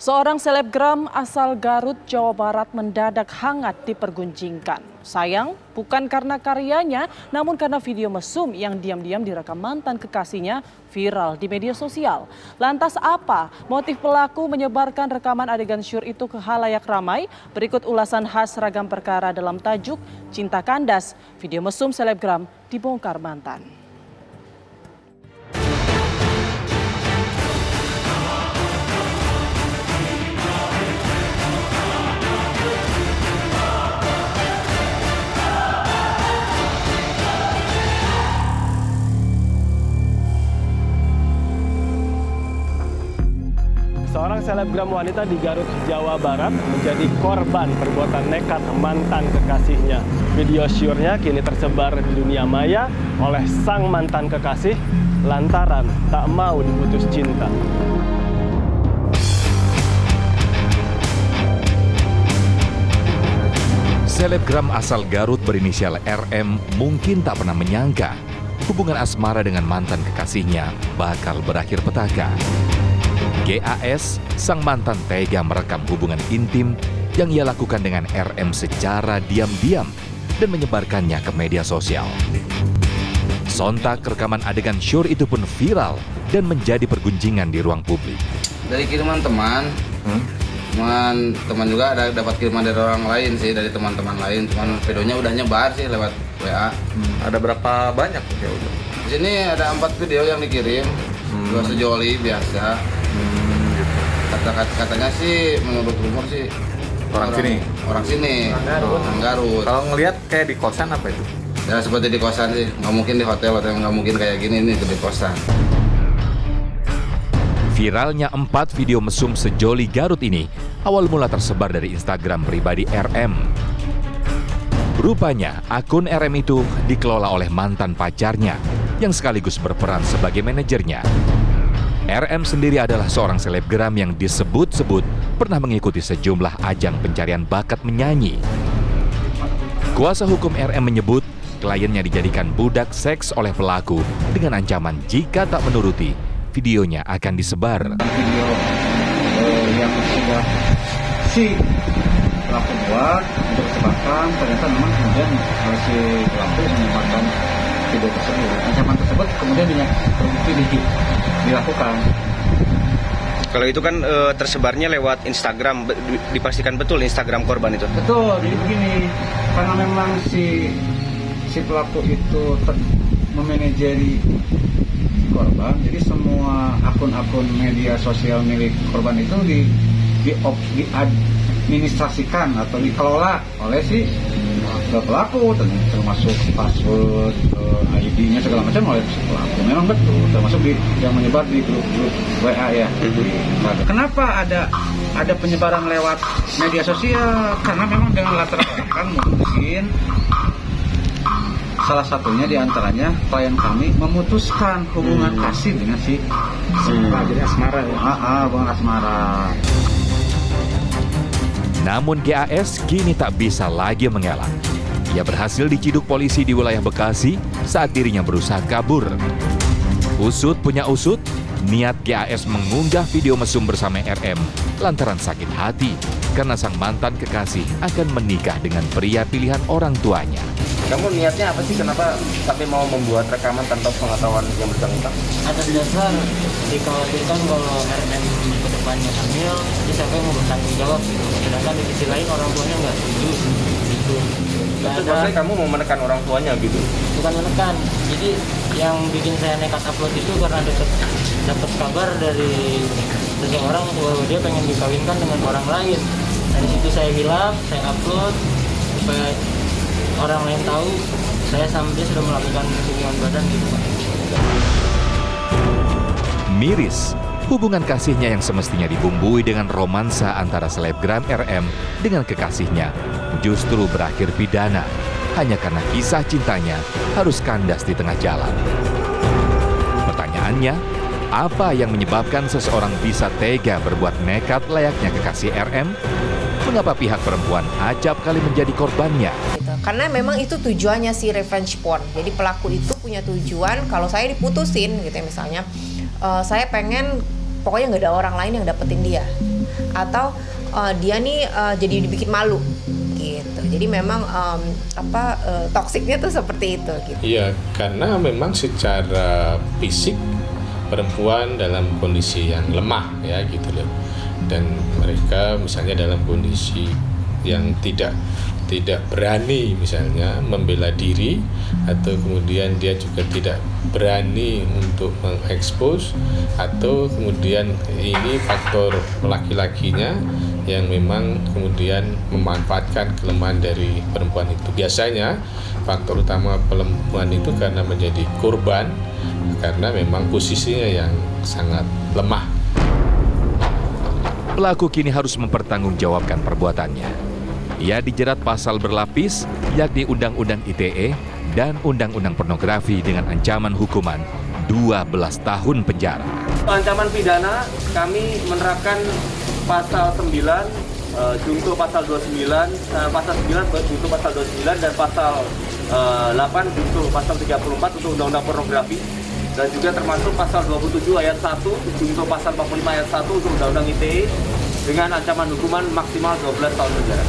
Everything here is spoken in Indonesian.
Seorang selebgram asal Garut, Jawa Barat mendadak hangat dipergunjingkan. Sayang, bukan karena karyanya, namun karena video mesum yang diam-diam direkam mantan kekasihnya viral di media sosial. Lantas apa motif pelaku menyebarkan rekaman adegan syur itu ke khalayak ramai? Berikut ulasan khas ragam perkara dalam tajuk Cinta Kandas. Video mesum selebgram dibongkar mantan. Seorang selebgram wanita di Garut, Jawa Barat menjadi korban perbuatan nekat mantan kekasihnya. Video syurnya kini tersebar di dunia maya oleh sang mantan kekasih lantaran tak mau diputus cinta. Selebgram asal Garut berinisial RM mungkin tak pernah menyangka hubungan asmara dengan mantan kekasihnya bakal berakhir petaka. GAS, sang mantan tega merekam hubungan intim yang ia lakukan dengan RM secara diam-diam dan menyebarkannya ke media sosial. Sontak rekaman adegan syur itu pun viral dan menjadi pergunjingan di ruang publik. Dari kiriman teman juga ada dapat kiriman dari orang lain sih, dari teman-teman lain. Cuman videonya udah nyebar sih lewat WA. Ada berapa banyak video? Di sini ada 4 video yang dikirim, 2 sejoli biasa. Katanya sih menurut rumor sih orang sini. Garut. Kalau ngelihat kayak di kosan apa itu? Ya seperti di kosan sih, nggak mungkin di hotel atau nggak mungkin kayak gini, ini di kosan. Viralnya 4 video mesum sejoli Garut ini awal mula tersebar dari Instagram pribadi RM. Rupanya akun RM itu dikelola oleh mantan pacarnya yang sekaligus berperan sebagai manajernya. RM sendiri adalah seorang selebgram yang disebut-sebut pernah mengikuti sejumlah ajang pencarian bakat menyanyi. Kuasa hukum RM menyebut kliennya dijadikan budak seks oleh pelaku dengan ancaman jika tak menuruti, videonya akan disebar. Video yang sudah si pelaku buat untuk sebarkan, ternyata memang kemudian si pelaku menyebarkan video tersebut. Ancaman tersebut kemudian terbukti dilakukan. Kalau itu kan tersebarnya lewat Instagram, dipastikan betul Instagram korban itu? Betul, jadi begini, karena memang si pelaku itu memanajeri korban, jadi semua akun-akun media sosial milik korban itu diadministrasikan atau dikelola oleh si pelaku, termasuk password, ID-nya segala macam oleh si pelaku. Memang betul, termasuk yang menyebar di grup-grup WA ya. Kenapa ada penyebaran lewat media sosial? Karena memang dengan latar belakang mungkin salah satunya diantaranya klien kami memutuskan hubungan kasih dengan si jadi asmara ya. Hubungan asmara. Namun GAS kini tak bisa lagi mengelak. Ia berhasil diciduk polisi di wilayah Bekasi saat dirinya berusaha kabur. Usut punya usut, niat GAS mengunggah video mesum bersama RM lantaran sakit hati karena sang mantan kekasih akan menikah dengan pria pilihan orang tuanya. Kamu niatnya apa sih? Kenapa sampai mau membuat rekaman tanpa pengetahuan yang bersangkutan? Atas dasar dikhawatirkan kalau RM ke depannya hamil, jadi siapa yang mau bertanggung jawab gitu. Sedangkan di sisi lain orang tuanya nggak setuju gitu. Maksudnya kamu mau menekan orang tuanya gitu? Bukan menekan, jadi yang bikin saya nekat upload itu karena dapat kabar dari seseorang bahwa dia pengen dikawinkan dengan orang lain. Dari situ saya hilaf, saya upload supaya orang lain tahu dia sudah melakukan hubungan badan gitu Pak. Miris, hubungan kasihnya yang semestinya dibumbui dengan romansa antara selebgram RM dengan kekasihnya justru berakhir pidana hanya karena kisah cintanya harus kandas di tengah jalan. Pertanyaannya, apa yang menyebabkan seseorang bisa tega berbuat nekat layaknya kekasih RM? Mengapa pihak perempuan acap kali menjadi korbannya? Karena memang itu tujuannya si revenge porn. Jadi pelaku itu punya tujuan kalau saya diputusin gitu ya misalnya, saya pengen pokoknya nggak ada orang lain yang dapetin dia, atau dia nih jadi dibikin malu gitu. Jadi memang toksiknya tuh seperti itu gitu. Iya, karena memang secara fisik perempuan dalam kondisi yang lemah ya gitu loh, dan mereka misalnya dalam kondisi yang tidak berani misalnya membela diri, atau kemudian dia juga tidak berani untuk mengekspos, atau kemudian ini faktor laki-lakinya yang memang kemudian memanfaatkan kelemahan dari perempuan itu. Biasanya faktor utama perempuan itu karena menjadi korban karena memang posisinya yang sangat lemah. Pelaku kini harus mempertanggungjawabkan perbuatannya. Ia dijerat pasal berlapis, yakni Undang-Undang ITE dan Undang-Undang Pornografi dengan ancaman hukuman 12 tahun penjara. Ancaman pidana kami menerapkan pasal 9, junto pasal 29, pasal 9 junto pasal 29 dan pasal 8 junto pasal 34 untuk Undang-Undang Pornografi, dan juga termasuk pasal 27 ayat 1 junto pasal 45 ayat 1 untuk Undang-Undang ITE dengan ancaman hukuman maksimal 12 tahun penjara.